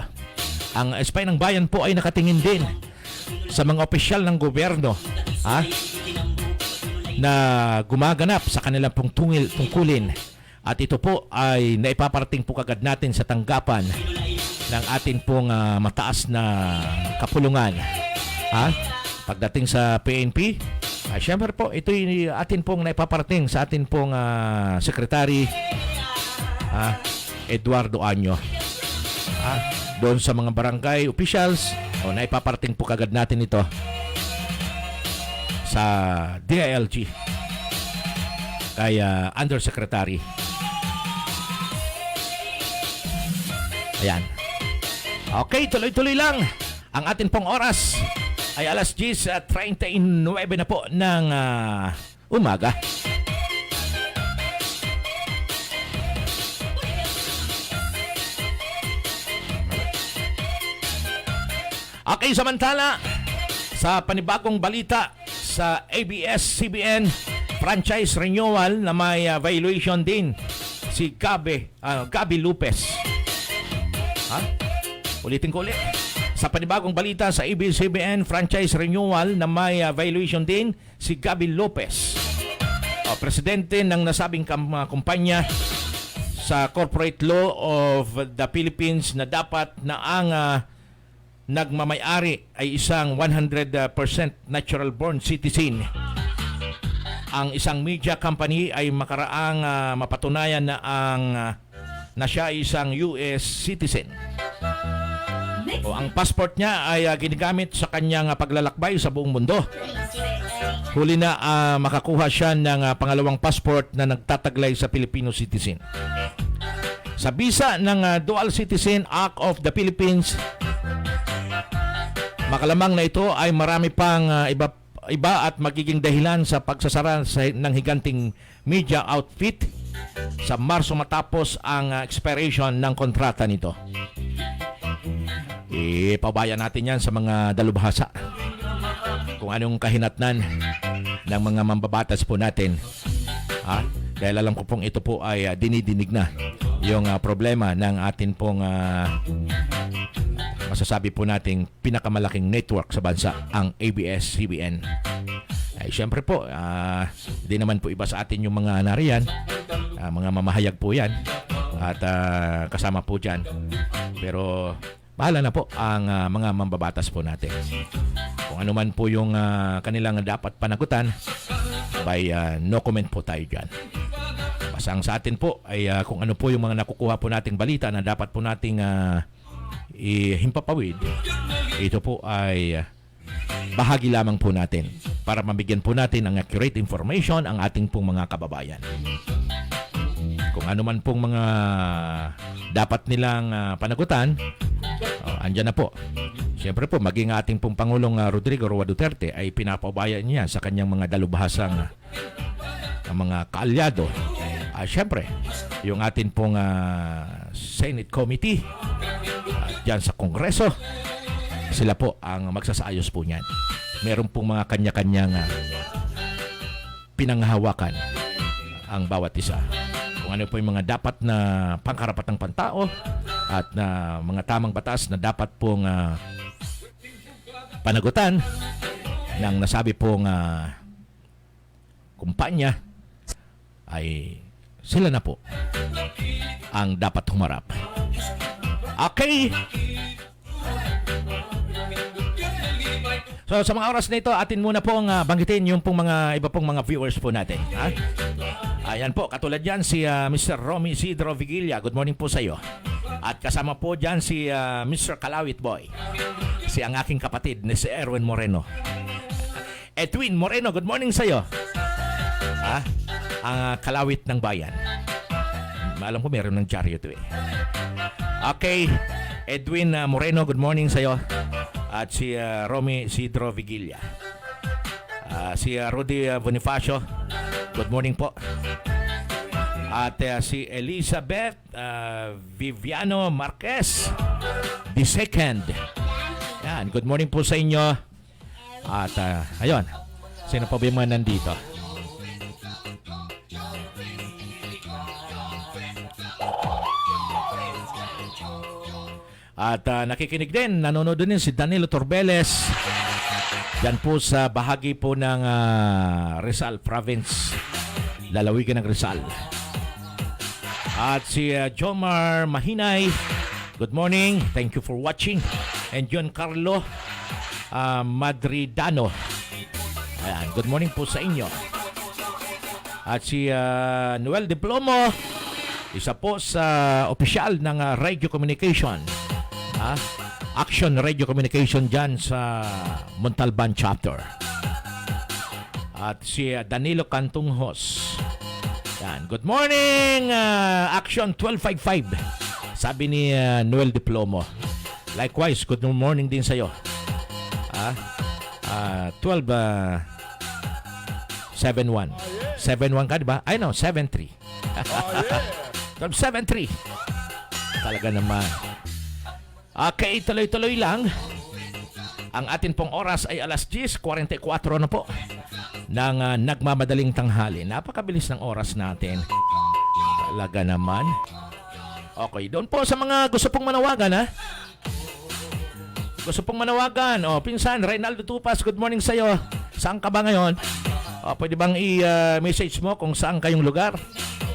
Ang Spy ng Bayan po ay nakatingin din sa mga opisyal ng gobyerno na gumaganap sa kanilang pong tungkulin, at ito po ay naipaparating po kagad natin sa tanggapan ng atin pong mataas na kapulungan. Pagdating sa PNP, siyempre po ito yung atin pong naipaparating sa atin pong Secretary Eduardo Año, doon sa mga barangay officials. Naipaparating po kagad natin ito sa DILG kay Undersecretary. Ayan. Okay, tuloy-tuloy lang. Ang atin pong oras ay alas 10:39 na po ng umaga. Okay, samantala, sa panibagong balita sa ABS-CBN franchise renewal na may violation din si Gabby Lopez. Ulitin ko ulit. Sa panibagong balita sa ABS-CBN franchise renewal na may violation din si Gabby Lopez. Presidente ng nasabing kumpanya sa Corporate Law of the Philippines na dapat na ang nagmamayari ay isang 100% natural born citizen. Ang isang media company ay makaraang mapatunayan na siya ay isang US citizen. Ang passport niya ay ginagamit sa kanyang paglalakbay sa buong mundo. Huli na makakuha siya ng pangalawang passport na nagtataglay sa Filipino citizen. Sa visa ng Dual Citizen Act of the Philippines, Makalamang na ito ay marami pang iba at magiging dahilan sa pagsasara ng higanting media outfit sa Marso matapos ang expiration ng kontrata nito. Ipabayan natin yan sa mga dalubhasa kung anong kahinatnan ng mga mambabatas po natin. Dahil alam ko pong ito po ay dinidinig na yung problema ng atin pong masasabi po nating pinakamalaking network sa bansa, ang ABS-CBN. Ay syempre po, di naman po iba sa atin yung mga nariyan, mga mamahayag po yan at kasama po dyan. Pero bahala na po ang mga mambabatas po natin. Kung ano man po yung kanilang dapat panagutan, by no comment po tayo dyan. Basta ang sa atin po ay kung ano po yung mga nakukuha po nating balita na dapat po nating himpapawid, ito po ay bahagi lamang po natin para mabigyan po natin ng accurate information ang ating pong mga kababayan. Kung ano man pong mga dapat nilang panagutan, andyan na po. Siyempre po, maging ating pong Pangulong Rodrigo Roa Duterte ay pinapabayan niya sa kanyang mga dalubhasang mga kaalyado. Siyempre, yung atin pong Senate Committee at dyan sa Kongreso, sila po ang magsasaayos po niyan. Meron pong mga kanya-kanyang pinanghahawakan ang bawat isa. Kung ano po yung mga dapat na pangkarapatang pantao at na mga tamang batas na dapat pong panagutan ng nasabi pong kumpanya, ay sila na po ang dapat humarap. Okay. So sa mga oras na ito, atin muna pong banggitin yung pong mga iba pong mga viewers po natin. Ayan po, katulad yan si Mr. Romy Isidro Vigilla. Good morning po sa iyo. At kasama po dyan si Mr. Kalawit Boy. Si ang aking kapatid na si Erwin Moreno. Edwin Moreno, good morning sa iyo. Ang Kalawit ng Bayan. Alam ko meron ng dyaryo ito eh. Okay, Edwin Moreno, good morning sa iyo. At si Romy Isidro Vigilla. Si Rudy Bonifacio, good morning po. At si Elizabeth Viviano Marquez, the second. Yan, good morning po sa inyo. At ayun, sino pa ba yung mga nandito? At nakikinig din, nanonood din si Danilo Torbeles. Yan po sa bahagi po ng Rizal Province, lalawigan ng Rizal. At si Jomar Mahinay, good morning, thank you for watching. And John Carlo Madridano, ayan, good morning po sa inyo. At si Noel Diplomo, isa po sa opisyal ng Radio Communication, Action Radio Communication dyan sa Montalban Chapter. At si Danilo Cantunghos, yan, good morning, Action 1255, sabi ni Noel Diplomo. Likewise, good morning din sa'yo. 1271 71 ka, diba? Ay no, 73. 1273. Talaga naman. Okay, tuloy-tuloy lang. Ang atin pong oras ay alas 10:44 na po ng nagmamadaling tanghali. Napakabilis ng oras natin. Talaga naman. Okay, doon po sa mga gusto pong manawagan, gusto pong manawagan. Pinsan, Reynaldo Tupas, good morning sa'yo. Saan ka ba ngayon? Pwede bang i-message mo kung saan kayong lugar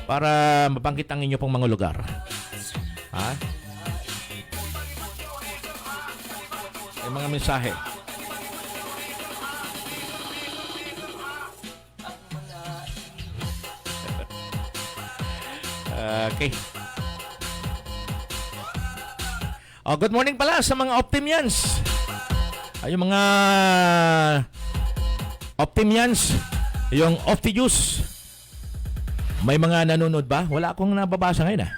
para mabanggit ang inyo pong mga lugar? Ay, mga mensahe. Okay. Good morning pala sa mga Optimians. Yung mga Optimians, yung Optijuice. May mga nanonood ba? Wala akong nababasa ngayon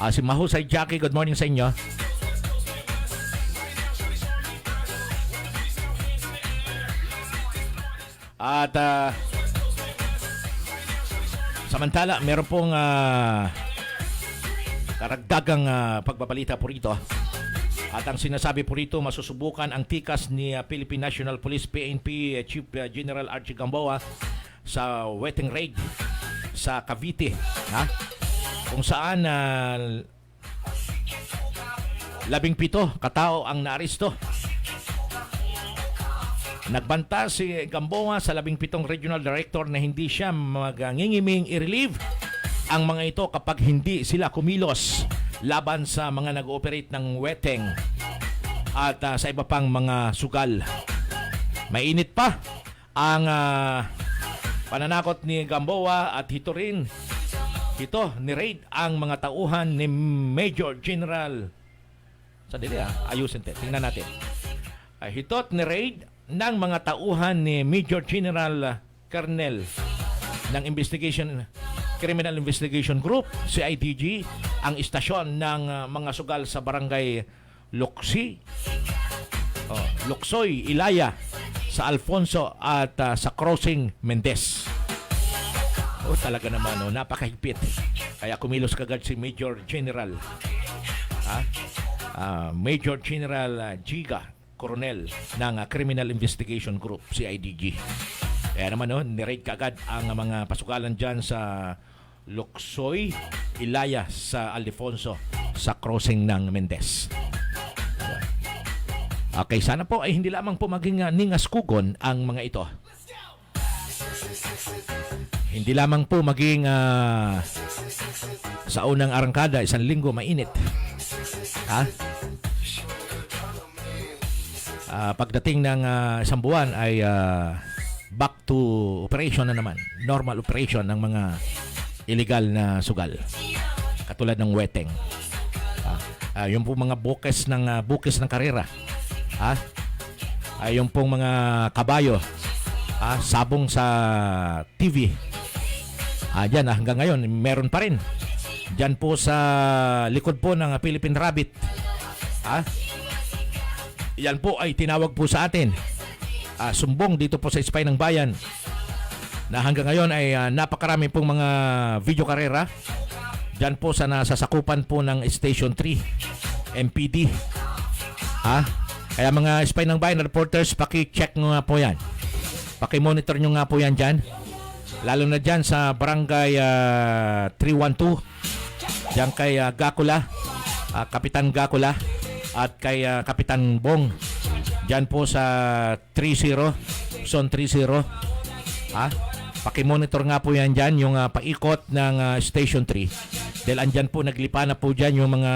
Si Mahusay Jackie, good morning sa inyo. At samantala, meron pong karagdagang pagbabalita po rito. At ang sinasabi po rito, masusubukan ang tikas ni Philippine National Police PNP Chief General Archie Gamboa sa wetting raid sa Cavite, kung saan 17 katao ang naaresto. Nagbanta si Gamboa sa 17 regional director na hindi siya magngingiming i-relieve ang mga ito kapag hindi sila kumilos laban sa mga nag-ooperate ng weteng at sa iba pang mga sugal. Mainit pa ang pananakot ni Gamboa at hito ni raid ang mga tauhan ni Major General. Sadali ayusin tingnan natin. Hitot ni raid ng mga tauhan ni Major General Colonel ng Criminal Investigation Group, CIDG, ang istasyon ng mga sugal sa barangay Luksoy, Ilaya, sa Alfonso at sa Crossing Mendez. Talaga naman, napakahigpit. Kaya kumilos kagad si Major General Major General Giga Coronel ng Criminal Investigation Group, CIDG. Kaya naman, niraid kaagad ang mga pasukalan dyan sa Luksoy, Ilaya, sa Alfonso, sa crossing ng Mendez. Okay, sana po ay hindi lamang po maging ningaskugon ang mga ito. Hindi lamang po maging sa unang arangkada, isang linggo mainit. Pagdating ng isang buwan ay back to operation na naman. Normal operation ng mga illegal na sugal. Katulad ng weteng. Yung po mga bukis ng karera. Yung pong mga kabayo. Sabong sa TV. Diyan, hanggang ngayon, meron pa rin. Diyan po sa likod po ng Philippine Rabbit. Yan po ay tinawag po sa atin. Sumbong dito po sa Espay ng Bayan. Na hanggang ngayon ay napakarami pong mga video karera. Diyan po sa nasasakupan po ng Station 3, MPD. Kaya mga Espay ng Bayan reporters, paki-check nyo nga po yan. Paki-monitor nyo nga po yan dyan. Lalo na dyan sa Barangay 312. Diyan kay Gakula, Kapitan Gakula. At kay Kapitan Bong. Diyan po sa 30, Zone 30. Pakimonitor nga po yan dyan, yung paikot ng Station 3. Dahil andyan po, naglipa na po dyan yung mga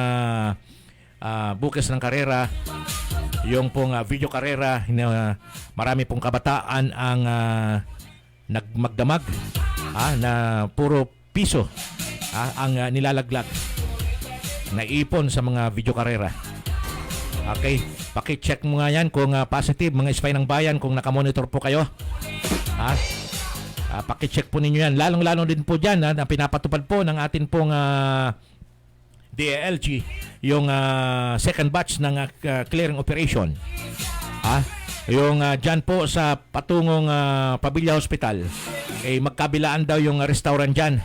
bukis ng karera, yung pong video karera. Marami pong kabataan ang nagmagdamag na puro piso ang nilalaglag, naipon sa mga video karera. Okay, paki-check mo nga yan kung positive, mga Espay ng Bayan, kung nakamonitor po kayo. Paki-check po ninyo yan. Lalong-lalo din po dyan na pinapatupad po ng atin pong DALG, yung second batch ng clearing operation. Yung dyan po sa patungong Pabilla Hospital, magkabilaan daw yung restaurant dyan.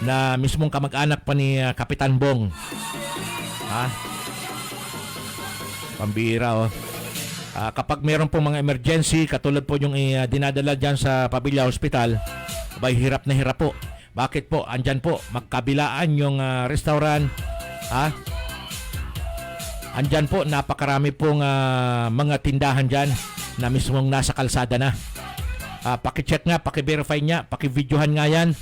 Na mismong kamag-anak pa ni Kapitan Bong. Pambira. Kapag meron pong mga emergency, katulad po yung dinadala dyan sa Pabilla Hospital, hirap na hirap po. Bakit po? Andyan po, magkabilaan yung restaurant. Andyan po, napakarami pong mga tindahan dyan na mismong nasa kalsada na. Paki-check nga, paki-verify nga, paki-videohan nga yan.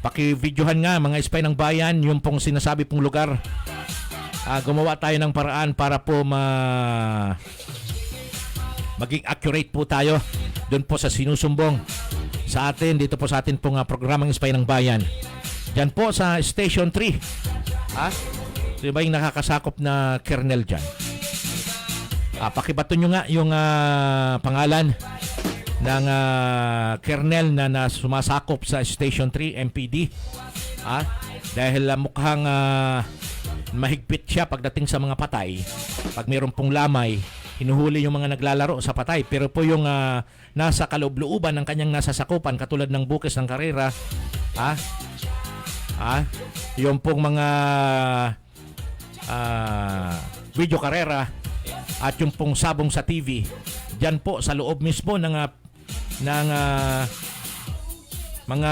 Paki-videohan nga, mga Espay ng Bayan, yung pong sinasabi pong lugar. Gumawa tayo ng paraan para po maging accurate po tayo doon po sa sinusumbong sa atin, dito po sa atin pong programang Espay ng Bayan. Diyan po sa Station 3. So ba yung nakakasakop na kernel dyan? Pakibato nyo nga yung pangalan ng kernel na sumasakop sa Station 3 MPD. Dahil mukhang mahigpit siya pagdating sa mga patay. Pag mayroon pong lamay, hinuhuli yung mga naglalaro sa patay. Pero po yung nasa kaloob-looban ng kanyang nasasakupan, katulad ng bukis ng karera, yung pong mga video karera at yung pong sabong sa TV, dyan po sa loob mismo ng mga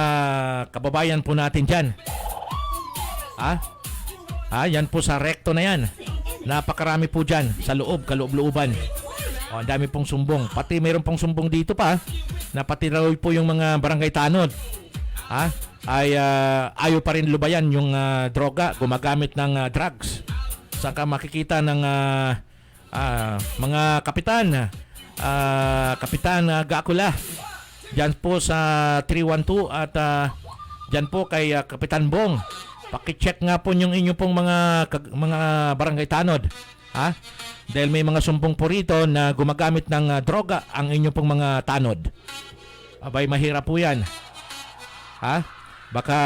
kababayan po natin dyan. Yan po sa rekto na yan. Napakarami po dyan sa loob, kaloob-looban. Ang dami pong sumbong. Pati mayroon pong sumbong dito pa na pati raw po yung mga barangay tanod ay ayaw pa rin lubayan yung droga, gumagamit ng drugs. Saka makikita ng mga kapitan, Kapitan Gakula dyan po sa 312 at dyan po kay Kapitan Bong. Paki-check nga po yung inyo pong mga barangay tanod. Dahil may mga sumbong po rito na gumagamit ng droga ang inyo pong mga tanod. Abay, mahirap po yan. Baka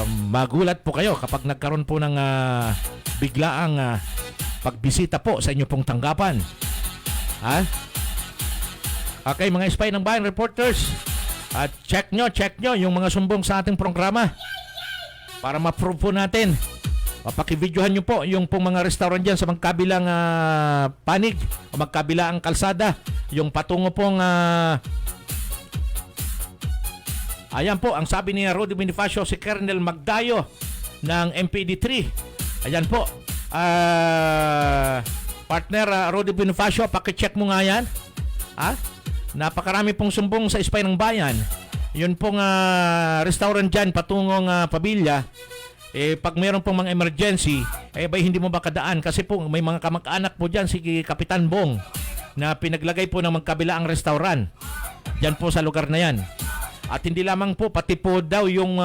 magulat po kayo kapag nagkaroon po ng biglaang pagbisita po sa inyo pong tanggapan. Okay, mga spy ng bayan reporters, at check nyo yung mga sumbong sa ating programa para ma-prove po natin. Papakivideohan nyo po yung pong mga restaurant dyan sa magkabilang panig o magkabilang kalsada, yung patungo pong ayan po ang sabi ni Rudy Bonifacio, si Colonel Magdayo ng MPD3. Ayan po, partner Rudy Bonifacio, pakicheck mo nga yan. Napakarami pong sumbong sa spy ng bayan. Yun pong restaurant dyan patungong Pabilla, pag mayroon pong mga emergency, ba hindi mo makadaan kasi po may mga kamag-anak po dyan, si Kapitan Bong, na pinaglagay po ng magkabilaang restaurant dyan po sa lugar na yan. At hindi lamang po, pati po daw yung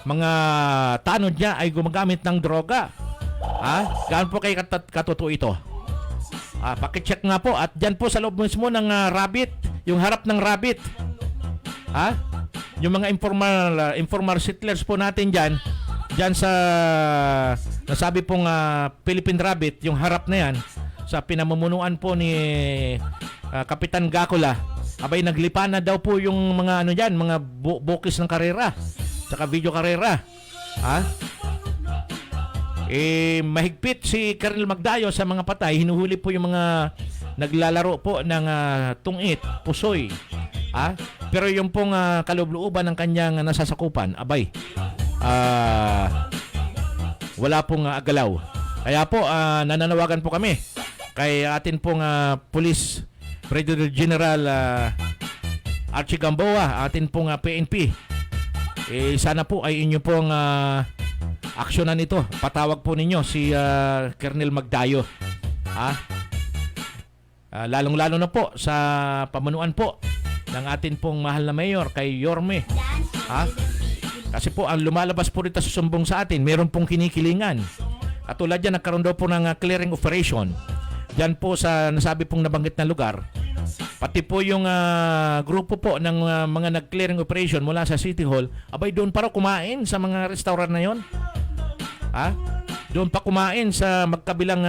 mga tanod niya ay gumagamit ng droga. Gaan po kayo katotoo ito? Pakicheck nga po. At dyan po sa loob mismo ng Rabbit, yung harap ng Rabbit, yung mga informal settlers po natin dyan sa nasabi pong Philippine Rabbit, yung harap na yan sa pinamumunuan po ni Kapitan Gakula. Abay, naglipa na daw po yung mga dyan, mga bukis ng karera saka video karera. Mahigpit si Colonel Magdayo sa mga patay. Hinuhuli po yung mga naglalaro po ng tungit, pusoy. Pero yung pong kaloob-looban ng kanyang nasasakupan, abay, wala pong agalaw. Kaya po, nananawagan po kami kay atin pong Police Brigadier General Archie Gamboa, atin pong PNP. Sana po ay inyo pong aksyonan ito. Patawag po ninyo si Colonel Magdayo. Lalong-lalo na po sa pamunuan po ng atin pong mahal na mayor kay Yorme. Kasi po ang lumalabas po rito sa sumbong sa atin, meron pong kinikilingan. Katulad yan, nagkaroon daw po ng clearing operation dyan po sa nasabi pong nabanggit na lugar. Pati po yung grupo po ng mga nag-clearing operation mula sa City Hall, abay doon para kumain sa mga restaurant na yon. Doon pa kumain sa magkabilang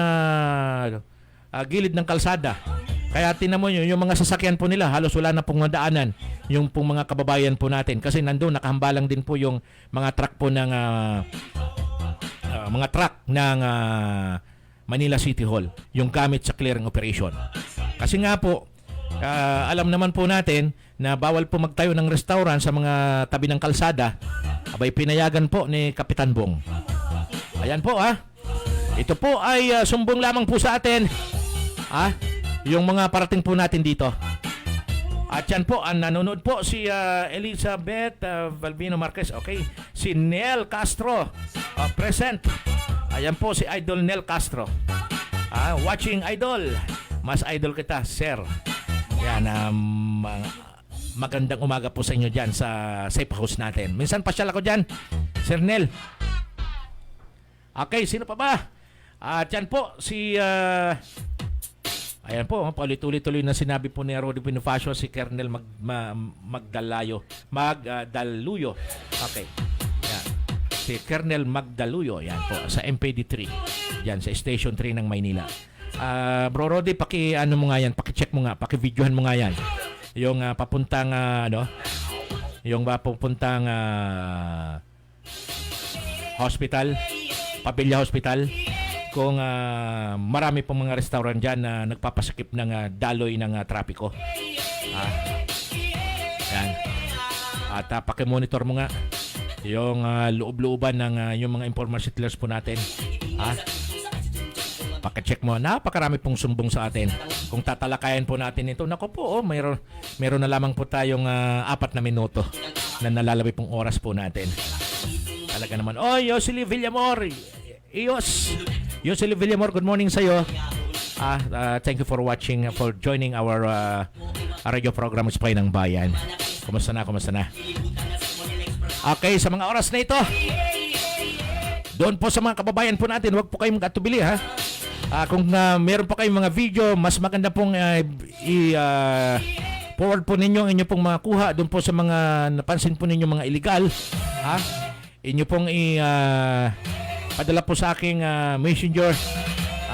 gilid ng kalsada. Kaya tinan mo yung mga sasakyan po nila, halos wala na pong madaanan yung pong mga kababayan po natin. Kasi nandun, nakahambalang din po yung mga truck po ng Manila City Hall, yung gamit sa clearing operation. Kasi nga po, alam naman po natin na bawal po magtayo ng restaurant sa mga tabi ng kalsada. Abay, pinayagan po ni Kapitan Bong. Ayan po Ito po ay sumbong lamang po sa atin. Yung mga parating po natin dito. At yan po, nanonood po si Elizabeth Valvino Marquez. Okay. Si Nel Castro, present. Ayan po si Idol Nel Castro. Watching Idol. Mas idol kita, sir. Yan, magandang umaga po sa inyo dyan sa safe house natin. Minsan pasyal ako dyan, Sir Nel. Okay, sino pa ba? At yan po, si... ayan po, paulit-ulit-tuloy na sinabi po ni Rudy Bonifacio, si Colonel Magdaluyo. Okay. Yan. Si Colonel Magdaluyo, yan po, sa MPD3. Yan, sa Station 3 ng Maynila. Bro Rodi, ano mo nga yan, paki-check mo nga, paki-videohan mo nga yan. Yung papuntang yung papuntang hospital, Pabilla Hospital. Kung marami pong mga restaurant dyan na nagpapasikip ng daloy ng trapiko. Yan. At pakimonitor mo nga yung loob-looban ng yung mga informal settlers po natin. Paki-check mo. Napakarami pong sumbong sa atin. Kung tatalakayan po natin ito, nako po, meron na lamang po tayong 4 na minuto na nalalabi pong oras po natin. Talaga naman. Yoseli Villamor. Yoseli Villamor, good morning sa iyo. Thank you for watching, for joining our radio program Spy ng Bayan. Kumusta na? Okay, sa mga oras na ito, doon po sa mga kababayan po natin, huwag po kayong mag-atubili, ha? Kung meron po kayong mga video, mas maganda pong forward po ninyo ang inyo pong mga kuha doon po sa mga napansin po ninyo mga illegal, ha? Inyo pong padala po sa aking messenger,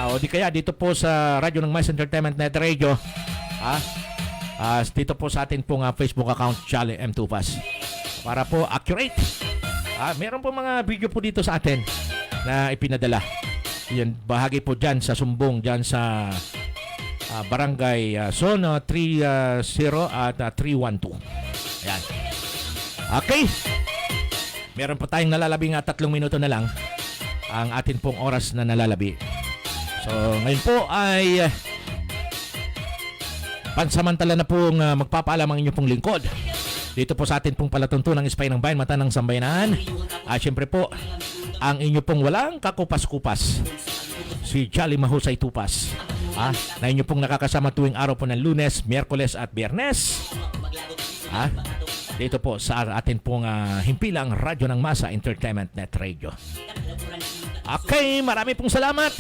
o di kaya dito po sa radyo ng Mas Entertainment Net Radio, dito po sa atin pong Facebook account, Jolly M. Tupas, para po accurate. Meron po mga video po dito sa atin na ipinadala. Yan, bahagi po dyan sa sumbong dyan sa Barangay Zone 30 at 312. Ayan. Okay. Meron po tayong nalalabing 3 minuto na lang ang atin pong oras na nalalabi. So, ngayon po ay pansamantala na pong magpapaalam ang inyong pong lingkod. Dito po sa atin pong palatuntunang Spy ng Bayan, Mata ng Sambayanan. Siyempre po, ang inyo pong walang kakupas-kupas, si Jolly Mahusay Tupas, na inyo pong nakakasama tuwing araw po ng Lunes, Miyerkules at Biyernes. Dito po sa atin pong himpilang Radyo ng Masa Entertainment Net Radio. Okay, marami pong salamat.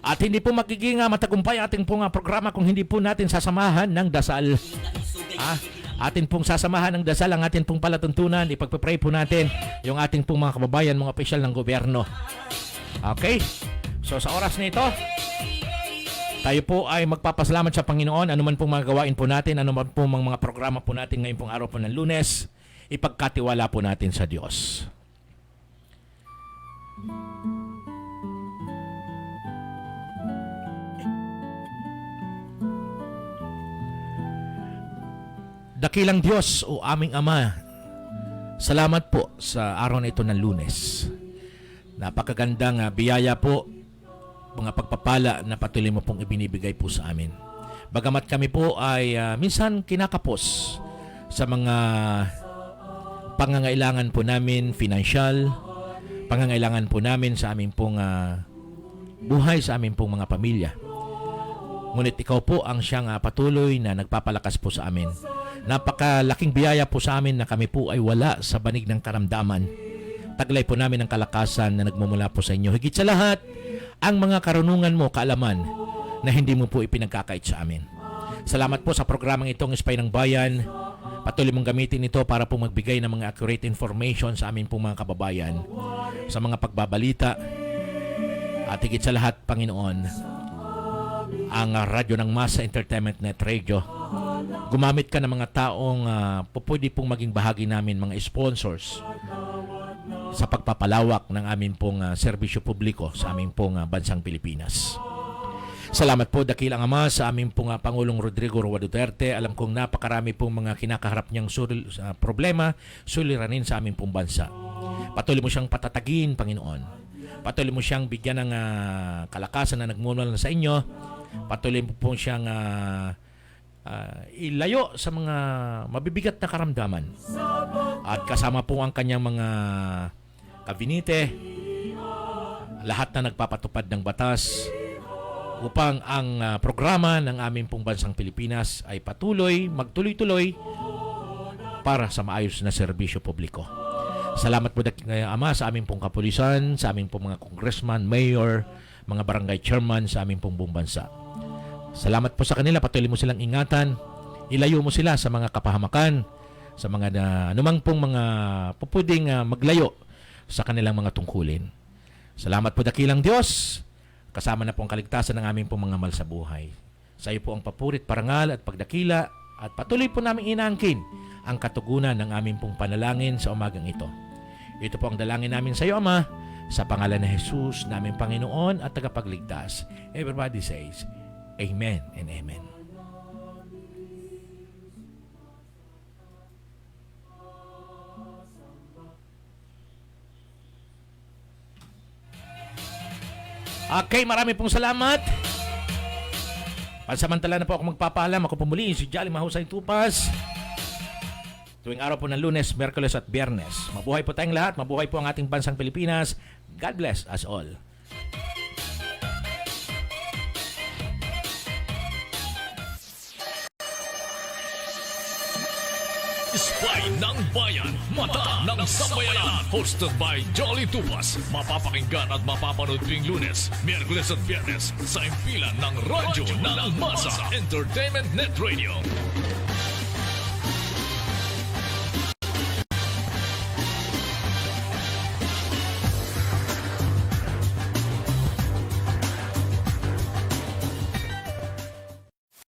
At hindi po magiging matagumpay ating pong programa kung hindi po natin sasamahan ng dasal. Atin pong sasamahan ng dasal ang atin pong palatuntunan. Ipagpapray po natin yung ating pong mga kababayan, mga opisyal ng gobyerno. Okay? So sa oras na ito, tayo po ay magpapasalamat sa Panginoon. Ano man pong mga gawain po natin, ano man pong mga programa po natin ngayon pong araw po ng Lunes, ipagkatiwala po natin sa Diyos. Dakilang Diyos o aming Ama, salamat po sa araw na ito ng Lunes. Napakagandang biyaya po, mga pagpapala na patuloy mo pong ibinibigay po sa amin. Bagamat kami po ay minsan kinakapos sa mga pangangailangan po namin, financial, pangangailangan po namin sa aming pong buhay, sa aming pong mga pamilya. Ngunit ikaw po ang siyang patuloy na nagpapalakas po sa amin. Napakalaking biyaya po sa amin na kami po ay wala sa banig ng karamdaman. Taglay po namin ang kalakasan na nagmumula po sa inyo. Higit sa lahat, ang mga karunungan mo, kaalaman na hindi mo po ipinagkakait sa amin. Salamat po sa programang itong Spy ng Bayan. Patuloy mong gamitin ito para po magbigay ng mga accurate information sa amin pong mga kababayan, sa mga pagbabalita. At higit sa lahat, Panginoon, ang radyo ng Masa Entertainment Net Radio, gumamit ka ng mga taong pwede pong maging bahagi namin, mga sponsors, sa pagpapalawak ng aming pong serbisyo publiko sa aming pong bansang Pilipinas. Salamat po, dakilang Ama, sa aming pong Pangulong Rodrigo Roa Duterte. Alam kong napakarami pong mga kinakaharap niyang problema, suliranin sa aming pong bansa. Patuloy mo siyang patatagin, Panginoon. Patuloy mo siyang bigyan ng kalakasan na nagmumula sa inyo. Patuloy mo po siyang ilayo sa mga mabibigat na karamdaman. At kasama po ang kanyang mga kabinete, lahat na nagpapatupad ng batas upang ang programa ng aming pong bansang Pilipinas ay magtuloy-tuloy para sa maayos na serbisyo publiko. Salamat po, Ama, sa aming pong kapulisan, sa aming pong mga congressman, mayor, mga barangay chairman sa aming pong buong bansa. Salamat po sa kanila. Patuloy mo silang ingatan. Ilayo mo sila sa mga kapahamakan, sa mga anumang pong mga pupuding maglayo sa kanilang mga tungkulin. Salamat po, dakilang Diyos. kasama na po ang kaligtasan ng aming pong mga mahal sa buhay. Sa iyo po ang papurit, parangal at pagdakila at patuloy po namin inaangkin ang katugunan ng aming pong panalangin sa umagang ito. Ito po ang dalangin namin sa iyo, Ama, sa pangalan ng Jesus, naming Panginoon at tagapagligtas. Everybody says, Amen and Amen. Okay, marami pong salamat. Pansamantala na po ako magpapaalam. Ako po muli, si Jolly Mahusay Tupas. Tuwing araw po ng Lunes, Miyerkules at Biyernes. Mabuhay po tayong lahat. Mabuhay po ang ating bansang Pilipinas. God bless us all. Spy ng Bayan, Mata ng Sambayanan. Hosted by Jolly Tupas. Mapapakinggan at mapapanood tuwing Lunes, Miyerkules at Biyernes sa impilan ng Radyo ng Masa Entertainment Net Radio.